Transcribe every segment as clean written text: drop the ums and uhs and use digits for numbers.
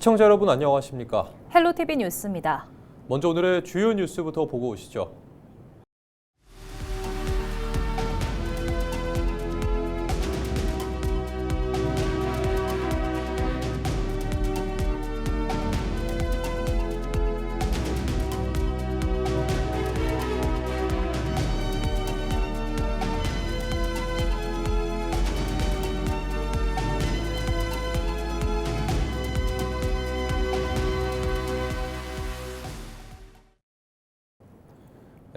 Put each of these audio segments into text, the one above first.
시청자 여러분 안녕하십니까? 헬로티비 뉴스입니다. 먼저 오늘의 주요 뉴스부터 보고 오시죠.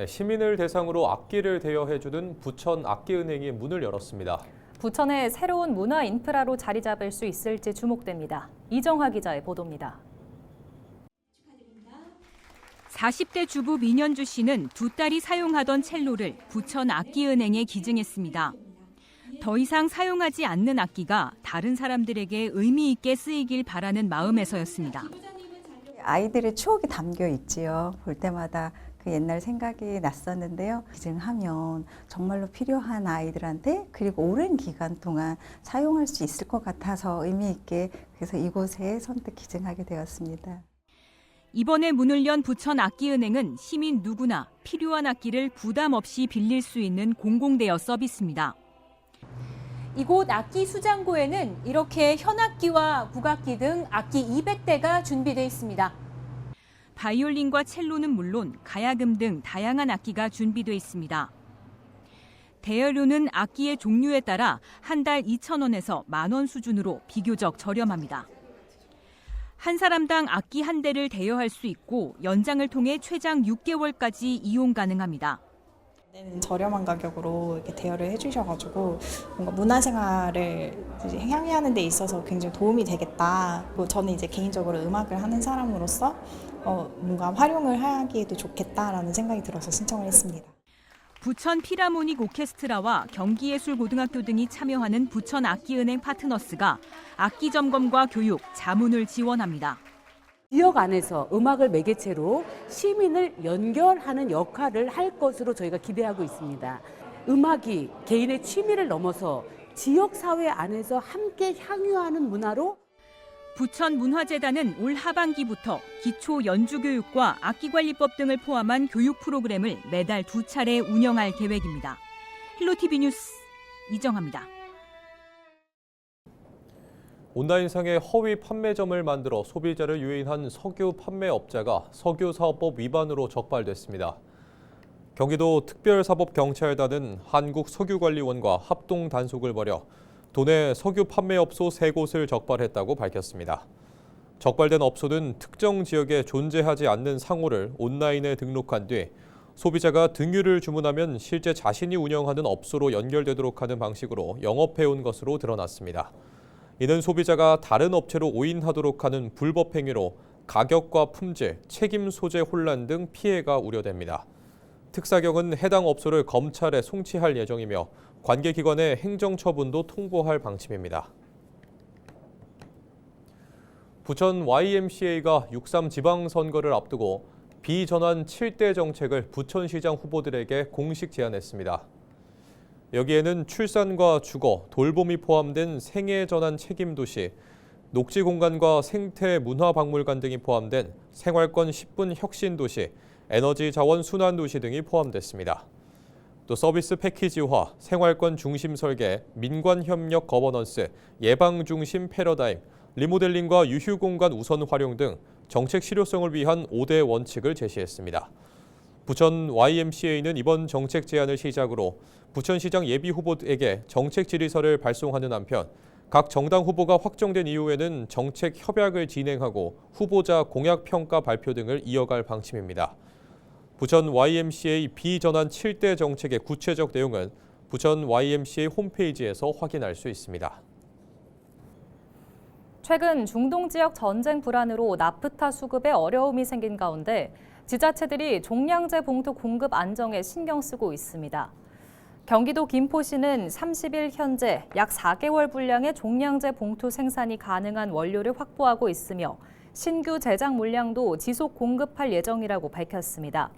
시민을 대상으로 악기를 대여해주는 부천 악기은행이 문을 열었습니다. 부천의 새로운 문화 인프라로 자리 잡을 수 있을지 주목됩니다. 이정화 기자의 보도입니다. 40대 주부 민현주 씨는 두 딸이 사용하던 첼로를 부천 악기은행에 기증했습니다. 더 이상 사용하지 않는 악기가 다른 사람들에게 의미 있게 쓰이길 바라는 마음에서였습니다. 아이들의 추억이 담겨 있지요. 볼 때마다 그 옛날 생각이 났었는데요. 기증하면 정말로 필요한 아이들한테 그리고 오랜 기간 동안 사용할 수 있을 것 같아서 의미 있게 그래서 이곳에 선뜻 기증하게 되었습니다. 이번에 문을 연 부천 악기은행은 시민 누구나 필요한 악기를 부담 없이 빌릴 수 있는 공공대여 서비스입니다. 이곳 악기 수장고에는 이렇게 현악기와 국악기 등 악기 200대가 준비되어 있습니다. 바이올린과 첼로는 물론 가야금 등 다양한 악기가 준비되어 있습니다. 대여료는 악기의 종류에 따라 한 달 2,000원에서 10,000원 수준으로 비교적 저렴합니다. 한 사람당 악기 한 대를 대여할 수 있고 연장을 통해 최장 6개월까지 이용 가능합니다. 저렴한 가격으로 이렇게 대여를 해주셔가지고 뭔가 문화생활을 향유하는 데 있어서 굉장히 도움이 되겠다. 저는 이제 개인적으로 음악을 하는 사람으로서 뭔가 활용을 하기에도 좋겠다라는 생각이 들어서 신청을 했습니다. 부천 피라모닉 오케스트라와 경기예술고등학교 등이 참여하는 부천 악기은행 파트너스가 악기 점검과 교육, 자문을 지원합니다. 지역 안에서 음악을 매개체로 시민을 연결하는 역할을 할 것으로 저희가 기대하고 있습니다. 음악이 개인의 취미를 넘어서 지역사회 안에서 함께 향유하는 문화로 부천문화재단은 올 하반기부터 기초 연주교육과 악기관리법 등을 포함한 교육 프로그램을 매달 2차례 운영할 계획입니다. 헬로티비 뉴스 이정화입니다. 온라인상의 허위 판매점을 만들어 소비자를 유인한 석유 판매업자가 석유사업법 위반으로 적발됐습니다. 경기도 특별사법경찰단은 한국석유관리원과 합동 단속을 벌여 도내 석유 판매업소 3곳을 적발했다고 밝혔습니다. 적발된 업소는 특정 지역에 존재하지 않는 상호를 온라인에 등록한 뒤 소비자가 등유를 주문하면 실제 자신이 운영하는 업소로 연결되도록 하는 방식으로 영업해온 것으로 드러났습니다. 이는 소비자가 다른 업체로 오인하도록 하는 불법 행위로 가격과 품질, 책임 소재 혼란 등 피해가 우려됩니다. 특사경은 해당 업소를 검찰에 송치할 예정이며 관계기관에 행정처분도 통보할 방침입니다. 부천 YMCA가 6.3 지방선거를 앞두고 비전환 7대 정책을 부천시장 후보들에게 공식 제안했습니다. 여기에는 출산과 주거, 돌봄이 포함된 생애전환 책임도시, 녹지공간과 생태문화박물관 등이 포함된 생활권 10분 혁신도시, 에너지자원 순환도시 등이 포함됐습니다. 또 서비스 패키지화, 생활권 중심 설계, 민관협력 거버넌스, 예방중심 패러다임, 리모델링과 유휴공간 우선 활용 등 정책 실효성을 위한 5대 원칙을 제시했습니다. 부천 YMCA는 이번 정책 제안을 시작으로 부천시장 예비후보에게 정책 질의서를 발송하는 한편 각 정당 후보가 확정된 이후에는 정책 협약을 진행하고 후보자 공약평가 발표 등을 이어갈 방침입니다. 부천 YMCA 비전환 7대 정책의 구체적 내용은 부천 YMCA 홈페이지에서 확인할 수 있습니다. 최근 중동 지역 전쟁 불안으로 나프타 수급에 어려움이 생긴 가운데 지자체들이 종량제 봉투 공급 안정에 신경 쓰고 있습니다. 경기도 김포시는 30일 현재 약 4개월 분량의 종량제 봉투 생산이 가능한 원료를 확보하고 있으며 신규 제작 물량도 지속 공급할 예정이라고 밝혔습니다.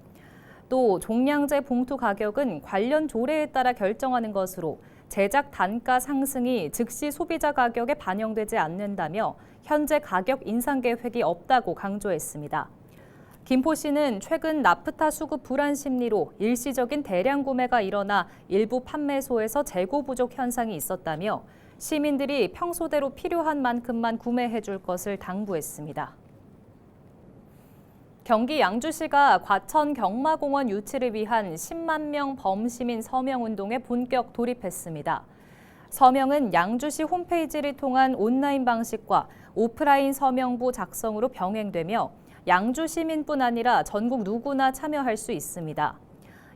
또 종량제 봉투 가격은 관련 조례에 따라 결정하는 것으로 제작 단가 상승이 즉시 소비자 가격에 반영되지 않는다며 현재 가격 인상 계획이 없다고 강조했습니다. 김포시는 최근 나프타 수급 불안 심리로 일시적인 대량 구매가 일어나 일부 판매소에서 재고 부족 현상이 있었다며 시민들이 평소대로 필요한 만큼만 구매해 줄 것을 당부했습니다. 경기 양주시가 과천 경마공원 유치를 위한 10만 명 범시민 서명운동에 본격 돌입했습니다. 서명은 양주시 홈페이지를 통한 온라인 방식과 오프라인 서명부 작성으로 병행되며 양주 시민뿐 아니라 전국 누구나 참여할 수 있습니다.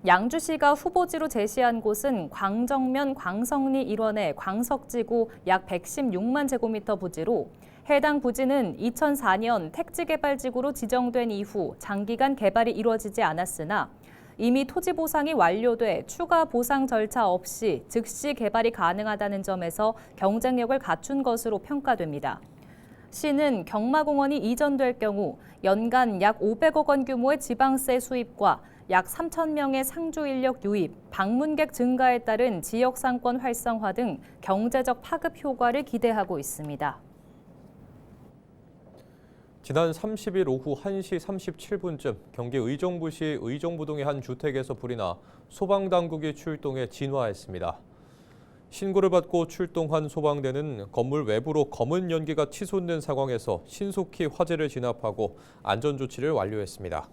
양주시가 후보지로 제시한 곳은 광정면 광석리 일원의 광석지구 약 116만 제곱미터 부지로 해당 부지는 2004년 택지개발지구로 지정된 이후 장기간 개발이 이루어지지 않았으나 이미 토지 보상이 완료돼 추가 보상 절차 없이 즉시 개발이 가능하다는 점에서 경쟁력을 갖춘 것으로 평가됩니다. 시는 경마공원이 이전될 경우 연간 약 500억 원 규모의 지방세 수입과 약 3천 명의 상주 인력 유입, 방문객 증가에 따른 지역 상권 활성화 등 경제적 파급 효과를 기대하고 있습니다. 지난 30일 오후 1시 37분쯤 경기 의정부시 의정부동의 한 주택에서 불이 나 소방당국이 출동해 진화했습니다. 신고를 받고 출동한 소방대는 건물 외부로 검은 연기가 치솟는 상황에서 신속히 화재를 진압하고 안전조치를 완료했습니다.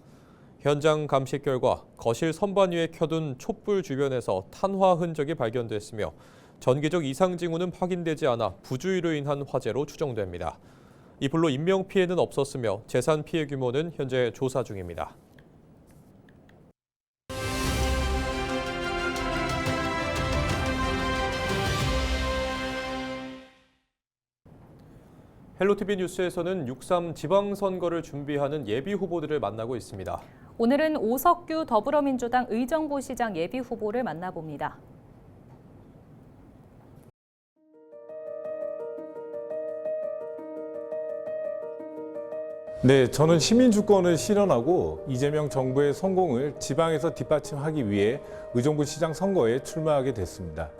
현장 감식 결과 거실 선반 위에 켜둔 촛불 주변에서 탄화 흔적이 발견됐으며 전기적 이상 징후는 확인되지 않아 부주의로 인한 화재로 추정됩니다. 이 불로 인명피해는 없었으며 재산 피해 규모는 현재 조사 중입니다. 헬로티비 뉴스에서는 6.3 지방선거를 준비하는 예비후보들을 만나고 있습니다. 오늘은 오석규 더불어민주당 의정부시장 예비후보를 만나봅니다. 네, 저는 시민주권을 실현하고 이재명 정부의 성공을 지방에서 뒷받침하기 위해 의정부시장 선거에 출마하게 됐습니다.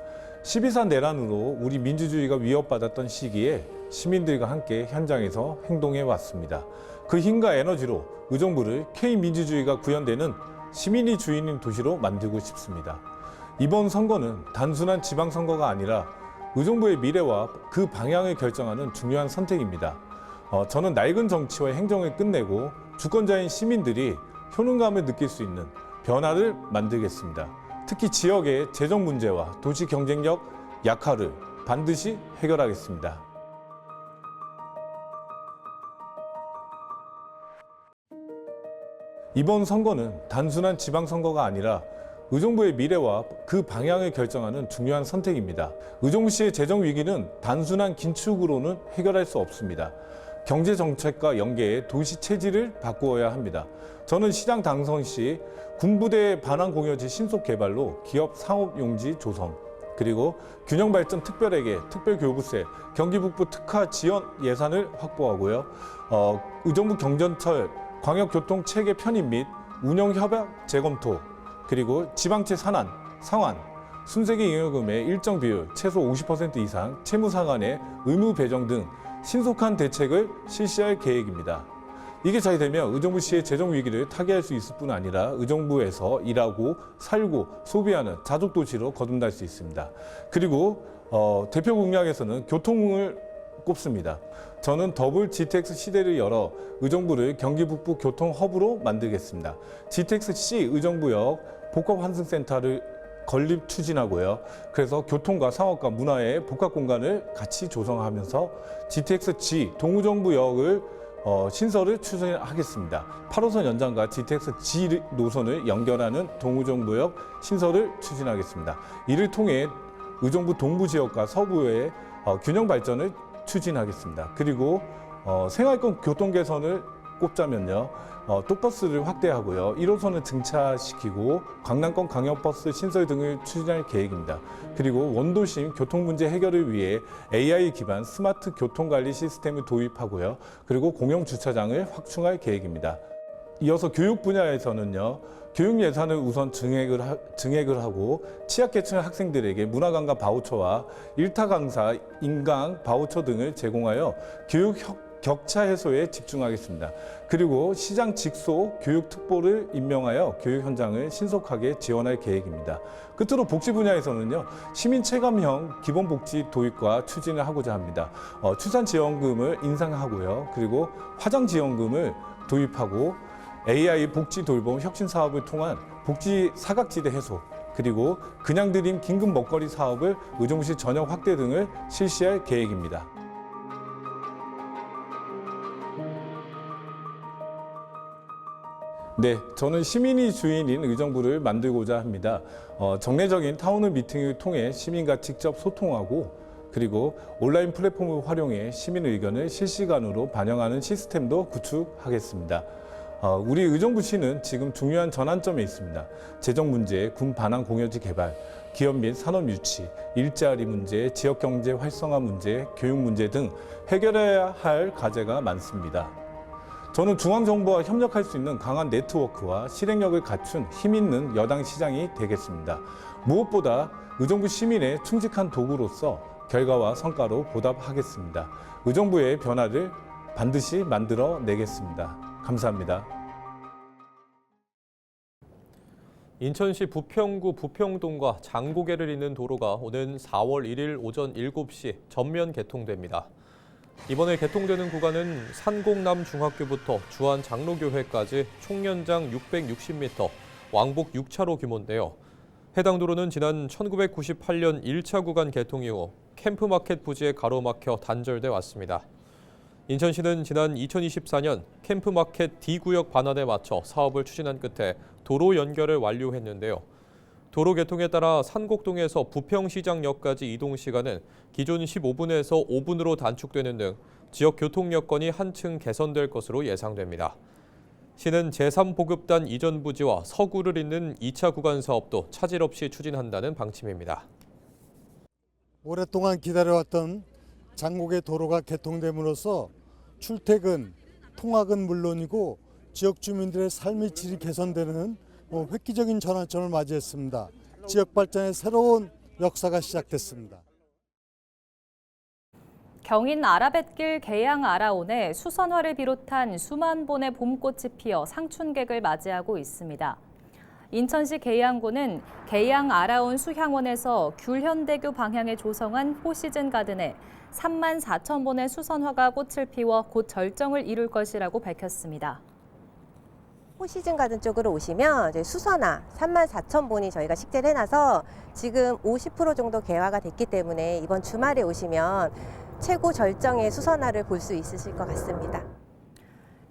12.4 내란으로 우리 민주주의가 위협받았던 시기에 시민들과 함께 현장에서 행동해 왔습니다. 그 힘과 에너지로 의정부를 K민주주의가 구현되는 시민이 주인인 도시로 만들고 싶습니다. 이번 선거는 단순한 지방선거가 아니라 의정부의 미래와 그 방향을 결정하는 중요한 선택입니다. 저는 낡은 정치와 행정을 끝내고 주권자인 시민들이 효능감을 느낄 수 있는 변화를 만들겠습니다. 특히 지역의 재정 문제와 도시 경쟁력 약화를 반드시 해결하겠습니다. 이번 선거는 단순한 지방선거가 아니라 의정부의 미래와 그 방향을 결정하는 중요한 선택입니다. 의정부시의 재정 위기는 단순한 긴축으로는 해결할 수 없습니다. 경제 정책과 연계해 도시 체질을 바꾸어야 합니다. 저는 시장 당선 시 군부대 반환 공여지 신속 개발로 기업 상업용지 조성, 그리고 균형발전 특별회계, 특별교부세, 경기 북부 특화 지원 예산을 확보하고요. 의정부 경전철 광역교통 체계 편입 및 운영 협약 재검토, 그리고 지방채 산안, 상환, 순세계 잉여금의 일정 비율 최소 50% 이상 채무 상환의 의무 배정 등 신속한 대책을 실시할 계획입니다. 이게 잘 되면 의정부시의 재정 위기를 타개할 수 있을 뿐 아니라 의정부에서 일하고 살고 소비하는 자족도시로 거듭날 수 있습니다. 그리고 대표 공약에서는 교통을 꼽습니다. 저는 더블 GTX 시대를 열어 의정부를 경기 북부 교통 허브로 만들겠습니다. GTX-C 의정부역 복합환승센터를 건립 추진하고요. 그래서 교통과 상업과 문화의 복합 공간을 같이 조성하면서 GTX-G 동우정부역을 신설을 추진하겠습니다. 8호선 연장과 GTX-G 노선을 연결하는 동우정부역 신설을 추진하겠습니다. 이를 통해 의정부 동부 지역과 서부의 균형 발전을 추진하겠습니다. 그리고 생활권 교통 개선을 꼽자면요. 또버스를 확대하고요. 1호선을 증차시키고 강남권 광역버스 신설 등을 추진할 계획입니다. 그리고 원도심 교통 문제 해결을 위해 AI 기반 스마트 교통관리 시스템을 도입하고요. 그리고 공영 주차장을 확충할 계획입니다. 이어서 교육 분야에서는요. 교육 예산을 우선 증액을 하고 취약계층 학생들에게 문화강좌 바우처와 일타 강사, 인강 바우처 등을 제공하여 교육 격차 해소에 집중하겠습니다. 그리고 시장 직속 교육 특보를 임명하여 교육 현장을 신속하게 지원할 계획입니다. 끝으로 복지 분야에서는요, 시민 체감형 기본복지 도입과 추진을 하고자 합니다. 출산지원금을 인상하고요, 그리고 화장지원금을 도입하고 AI 복지 돌봄 혁신 사업을 통한 복지 사각지대 해소, 그리고 그냥 드림 긴급 먹거리 사업을 의정부시 전역 확대 등을 실시할 계획입니다. 네, 저는 시민이 주인인 의정부를 만들고자 합니다. 정례적인 타운홀 미팅을 통해 시민과 직접 소통하고, 그리고 온라인 플랫폼을 활용해 시민 의견을 실시간으로 반영하는 시스템도 구축하겠습니다. 우리 의정부시는 지금 중요한 전환점에 있습니다. 재정 문제, 군 반환 공여지 개발, 기업 및 산업 유치, 일자리 문제, 지역 경제 활성화 문제, 교육 문제 등 해결해야 할 과제가 많습니다. 저는 중앙정부와 협력할 수 있는 강한 네트워크와 실행력을 갖춘 힘있는 여당 시장이 되겠습니다. 무엇보다 의정부 시민의 충직한 도구로서 결과와 성과로 보답하겠습니다. 의정부의 변화를 반드시 만들어내겠습니다. 감사합니다. 인천시 부평구 부평동과 장고개를 잇는 도로가 오는 4월 1일 오전 7시 전면 개통됩니다. 이번에 개통되는 구간은 산곡남중학교부터 주안장로교회까지 총 연장 660m, 왕복 6차로 규모인데요. 해당 도로는 지난 1998년 1차 구간 개통 이후 캠프마켓 부지에 가로막혀 단절돼 왔습니다. 인천시는 지난 2024년 캠프마켓 D구역 반환에 맞춰 사업을 추진한 끝에 도로 연결을 완료했는데요. 도로 개통에 따라 산곡동에서 부평시장역까지 이동 시간은 기존 15분에서 5분으로 단축되는 등 지역 교통 여건이 한층 개선될 것으로 예상됩니다. 시는 제3보급단 이전 부지와 서구를 잇는 2차 구간 사업도 차질 없이 추진한다는 방침입니다. 오랫동안 기다려왔던 장곡의 도로가 개통됨으로써 출퇴근, 통학은 물론이고 지역 주민들의 삶의 질이 개선되는 획기적인 전환점을 맞이했습니다. 지역 발전의 새로운 역사가 시작됐습니다. 경인 아라뱃길 계양 아라온에 수선화를 비롯한 수만 본의 봄꽃이 피어 상춘객을 맞이하고 있습니다. 인천시 계양구는 계양 아라온 수향원에서 귤현대교 방향에 조성한 포시즌 가든에 3만 4천 본의 수선화가 꽃을 피워 곧 절정을 이룰 것이라고 밝혔습니다. 포시즌 가든 쪽으로 오시면 이제 수선화 34,000본이 저희가 식재를 해놔서 지금 50% 정도 개화가 됐기 때문에 이번 주말에 오시면 최고 절정의 수선화를 볼 수 있으실 것 같습니다.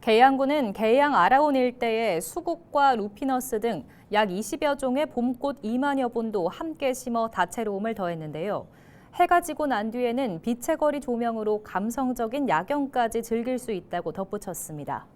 계양구는 계양 아라온 일대에 수국과 루피너스 등 약 20여 종의 봄꽃 2만여 본도 함께 심어 다채로움을 더했는데요. 해가 지고 난 뒤에는 빛의 거리 조명으로 감성적인 야경까지 즐길 수 있다고 덧붙였습니다.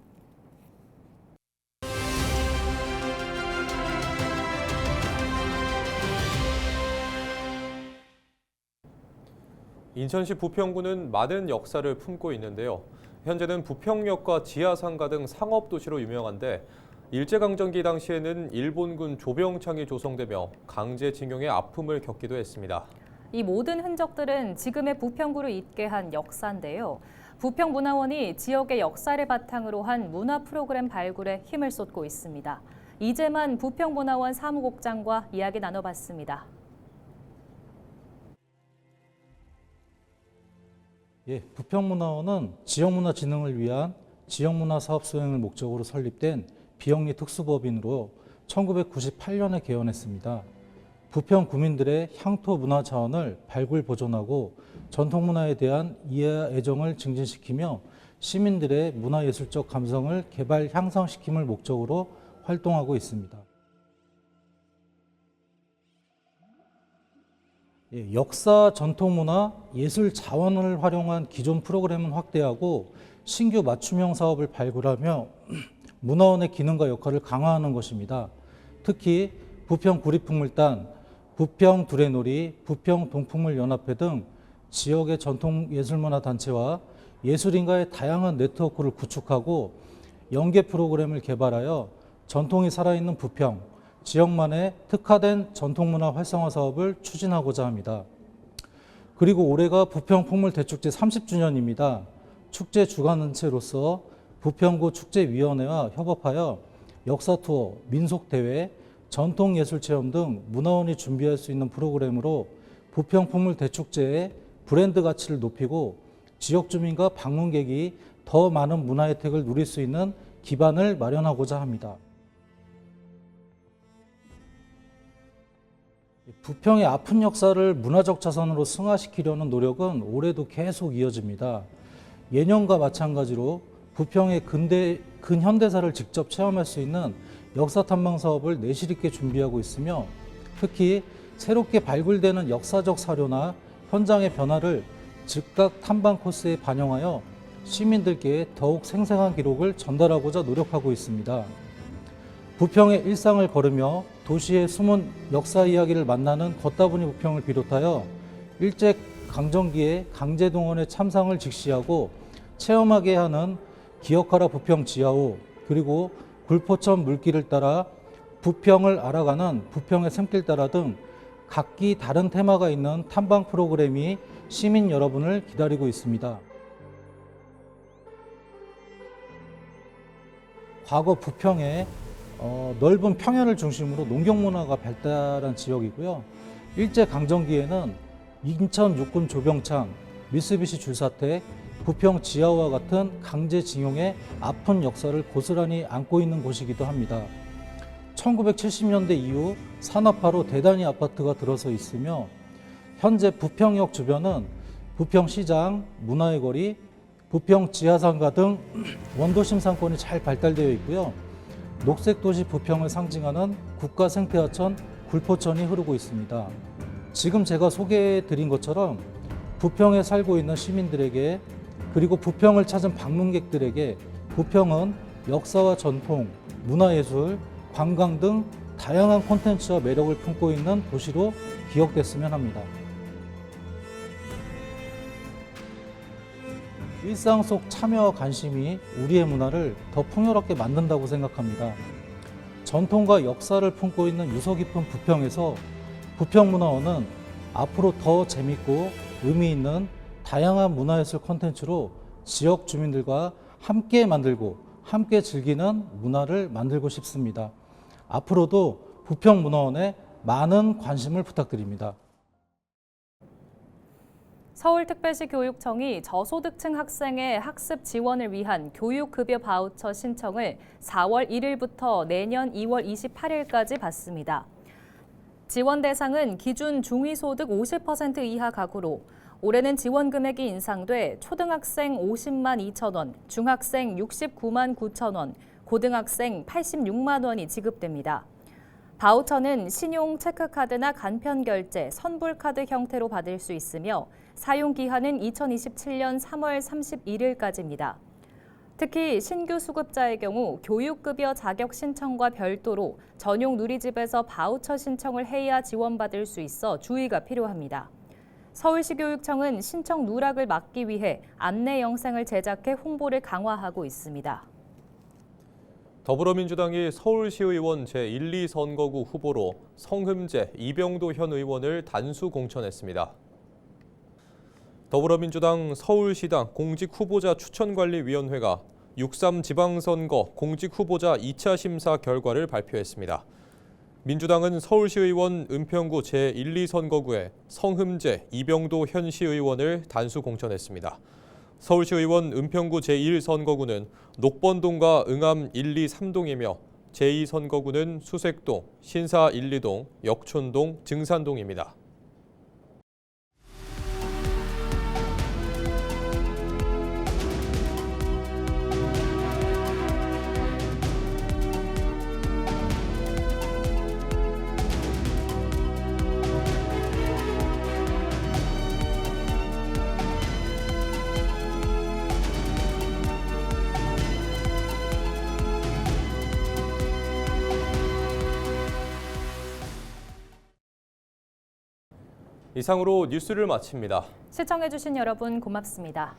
인천시 부평구는 많은 역사를 품고 있는데요. 현재는 부평역과 지하상가 등 상업도시로 유명한데 일제강점기 당시에는 일본군 조병창이 조성되며 강제징용의 아픔을 겪기도 했습니다. 이 모든 흔적들은 지금의 부평구를 잇게 한 역사인데요. 부평문화원이 지역의 역사를 바탕으로 한 문화 프로그램 발굴에 힘을 쏟고 있습니다. 이재만 부평문화원 사무국장과 이야기 나눠봤습니다. 부평문화원은 지역문화 진흥을 위한 지역문화 사업 수행을 목적으로 설립된 비영리 특수법인으로 1998년에 개원했습니다. 부평 구민들의 향토 문화 자원을 발굴 보존하고 전통문화에 대한 이해와 애정을 증진시키며 시민들의 문화예술적 감성을 개발 향상시킴을 목적으로 활동하고 있습니다. 역사, 전통문화, 예술 자원을 활용한 기존 프로그램은 확대하고 신규 맞춤형 사업을 발굴하며 문화원의 기능과 역할을 강화하는 것입니다. 특히 부평 구리풍물단, 부평 두레놀이, 부평 동풍물연합회 등 지역의 전통예술문화단체와 예술인과의 다양한 네트워크를 구축하고 연계 프로그램을 개발하여 전통이 살아있는 부평, 지역만의 특화된 전통문화 활성화 사업을 추진하고자 합니다. 그리고 올해가 부평 풍물대축제 30주년입니다. 축제 주관단체로서 부평구 축제위원회와 협업하여 역사투어, 민속대회, 전통예술체험 등 문화원이 준비할 수 있는 프로그램으로 부평 풍물대축제의 브랜드 가치를 높이고 지역 주민과 방문객이 더 많은 문화 혜택을 누릴 수 있는 기반을 마련하고자 합니다. 부평의 아픈 역사를 문화적 자산으로 승화시키려는 노력은 올해도 계속 이어집니다. 예년과 마찬가지로 부평의 근현대사를 직접 체험할 수 있는 역사 탐방 사업을 내실 있게 준비하고 있으며 특히 새롭게 발굴되는 역사적 사료나 현장의 변화를 즉각 탐방 코스에 반영하여 시민들께 더욱 생생한 기록을 전달하고자 노력하고 있습니다. 부평의 일상을 걸으며 도시의 숨은 역사 이야기를 만나는 걷다보니 부평을 비롯하여 일제강점기의 강제동원의 참상을 직시하고 체험하게 하는 기억하라 부평 지하호, 그리고 굴포천 물길을 따라 부평을 알아가는 부평의 샘길 따라 등 각기 다른 테마가 있는 탐방 프로그램이 시민 여러분을 기다리고 있습니다. 과거 부평에 넓은 평야를 중심으로 농경문화가 발달한 지역이고요. 일제강점기에는 인천 육군 조병창, 미쓰비시 줄사택, 부평 지하호와 같은 강제징용의 아픈 역사를 고스란히 안고 있는 곳이기도 합니다. 1970년대 이후 산업화로 대단히 아파트가 들어서 있으며 현재 부평역 주변은 부평시장, 문화의 거리, 부평 지하상가 등 원도심 상권이 잘 발달되어 있고요. 녹색도시 부평을 상징하는 국가생태하천 굴포천이 흐르고 있습니다. 지금 제가 소개해드린 것처럼 부평에 살고 있는 시민들에게 그리고 부평을 찾은 방문객들에게 부평은 역사와 전통, 문화예술, 관광 등 다양한 콘텐츠와 매력을 품고 있는 도시로 기억됐으면 합니다. 일상 속 참여와 관심이 우리의 문화를 더 풍요롭게 만든다고 생각합니다. 전통과 역사를 품고 있는 유서 깊은 부평에서 부평문화원은 앞으로 더 재밌고 의미 있는 다양한 문화예술 콘텐츠로 지역 주민들과 함께 만들고 함께 즐기는 문화를 만들고 싶습니다. 앞으로도 부평문화원에 많은 관심을 부탁드립니다. 서울특별시 교육청이 저소득층 학생의 학습 지원을 위한 교육급여 바우처 신청을 4월 1일부터 내년 2월 28일까지 받습니다. 지원 대상은 기준 중위소득 50% 이하 가구로 올해는 지원 금액이 인상돼 초등학생 50만 2천 원, 중학생 69만 9천 원, 고등학생 86만 원이 지급됩니다. 바우처는 신용 체크카드나 간편결제, 선불카드 형태로 받을 수 있으며 사용 기한은 2027년 3월 31일까지입니다. 특히 신규 수급자의 경우 교육급여 자격 신청과 별도로 전용 누리집에서 바우처 신청을 해야 지원받을 수 있어 주의가 필요합니다. 서울시 교육청은 신청 누락을 막기 위해 안내 영상을 제작해 홍보를 강화하고 있습니다. 더불어민주당이 서울시의원 제1, 2선거구 후보로 성흠재 이병도 현 의원을 단수 공천했습니다. 더불어민주당 서울시당 공직후보자 추천관리위원회가 6.3 지방선거 공직후보자 2차 심사 결과를 발표했습니다. 민주당은 서울시의원 은평구 제1, 2선거구에 성흠재 이병도 현 시의원을 단수 공천했습니다. 서울시의원 은평구 제1선거구는 녹번동과 응암 1, 2, 3동이며 제2선거구는 수색동, 신사 1, 2동, 역촌동, 증산동입니다. 이상으로 뉴스를 마칩니다. 시청해주신 여러분 고맙습니다.